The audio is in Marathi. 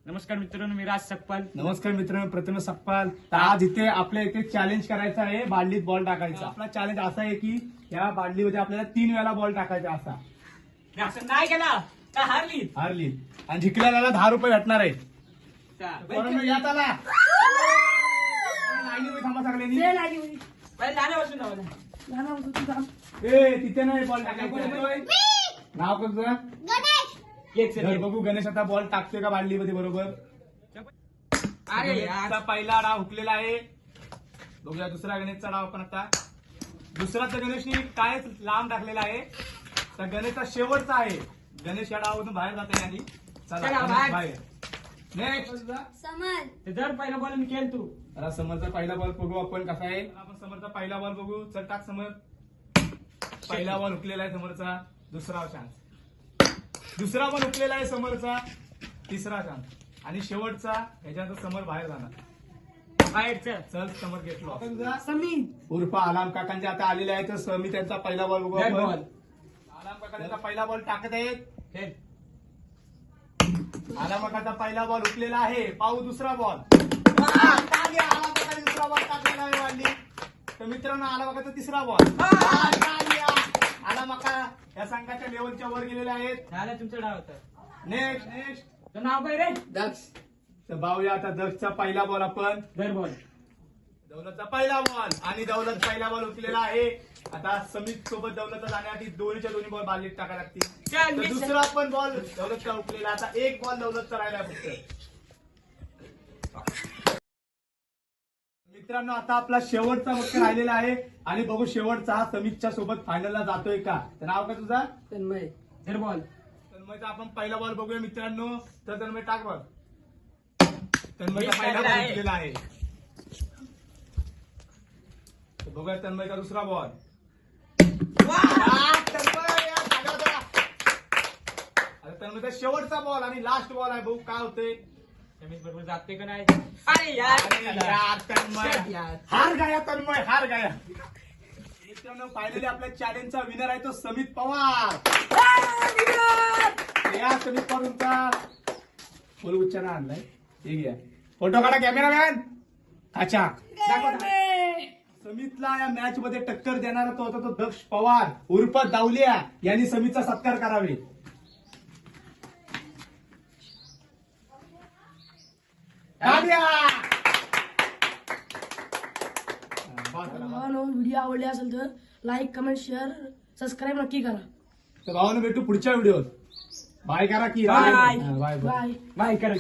नमस्कार मित्रांनो, मी राज सकपाल. नमस्कार मित्रांनो, प्रथम सकपाल. तर आज इथे आपल्या इथे चॅलेंज करायचं आहे, बादलीत बॉल टाकायचा. आपला चॅलेंज असा आहे की या बादलीमध्ये आपल्याला 3 वेळा बॉल टाकायचा. असा असं नाही केला तर हारली. हारली आणि जिंकल्याला 10 रुपये भेटणार आहे. परंतु यात आला लाईनीमध्ये थांबा सगळ्यांनी. जाण्यापासून ए तिथे नाही बॉल टाकायचा. नाव कसं? घर बघू. गणेश आता बॉल टाकतोय का बादलीमध्ये बरोबर. अरे गणेशचा पहिला डाव हुकलेला आहे. बघूया दुसरा गणेशचा डाव. पण आता दुसरा तर गणेशने काय लांब टाकलेला आहे. तर गणेशचा शेवटचा आहे. गणेश या डावातून बाहेर जाते आधी. चला, चला बाहेर. बाहेर. नेक्स्ट जर पहिला बॉल मी केल तू. आता समोरचा पहिला बॉल बघू आपण कसा आहे. आपण समोरचा पहिला बॉल बघू. चल टाक समोर. पहिला बॉल हुकलेला आहे समोरचा. दुसरा चान्स. दुसरा बॉल हुकलेला आहे समोरचा. तिसरा चान्स आणि शेवटचा ह्याच्यात समोर बाहेर जाणार. बाहेरचं चल समोर घेतलो. समी उर्फ आलाम काकांचे आता आलेले आहेत. तर समी त्यांचा पहिला बॉल बघू Red आपण. ball. आलाम काका त्यांचा पहिला बॉल टाकत आहेत. खेळ. आलाम काकाचा पहिला बॉल हुकलेला आहे. पाहू दुसरा बॉल. आलाम काकाने दुसरा बॉल टाकलेला आहे वाढली. तर मित्रांनो आलाम काकाचा तिसरा बॉल. आलाम काका या संघाच्या लेवलच्या वर गेलेले आहेत. झालं तुमचं डाव होतं. नेक्स्ट तर नाव काय रे? दक्ष. तर पाहूया आता दक्षचा पहिला बॉल आपण. घर बॉल. दौलतचा पहिला बॉल आणि दौलत पहिला बॉल उचलेला आहे. आता समीत सोबत दौलत जाण्याआधी दोन्हीच्या दोन्ही बॉल बादलीत टाकायला लागतील. चल, तर दुसरा पण बॉल दौलतचा उचलेला. आता एक बॉल दौलतचा राहिला फक्त. मित्रांनो आता आपला शेवटचा फक्त राहिलेला आहे आणि बघू शेवटचा हा समीतच्या सोबत फायनलला जातोय का. तर नाव का तुझा? तन्मय. घर बॉल. तन्मयचा आपण पहिला बॉल बघूया मित्रांनो. तर तन्मय टाक बॉल. तन्मयचा पहिला बॉल उचलेला आहे. बघूया तन्मयचा दुसरा बॉल. तन्मयचा शेवटचा बॉल आणि लास्ट बॉल आहे. बघू काय होते. समीर बरोबर जाते का नाही. अरे यार तन्मय हार गया. तन्मय हार गया. मित्रांनो फायनली आपल्या चॅलेंजचा विनर आहे तो समित पवार. या समित पवार तुमचा फुल उच्चार आणलाय. ठीक आहे. फोटो काढा कॅमेरामॅन. अच्छा समितला या मॅच मध्ये टक्कर देणारा तो होता तो दक्ष पवार उर्फ दावलिया. यांनी समितचा सत्कार करावे. व्हिडिओ आवडले असेल तर लाईक कमेंट शेअर सबस्क्राईब नक्की करा. तर भावानं भेटू पुढच्या व्हिडिओत. बाय करा की Bye. Bye bye bye. Bye कर.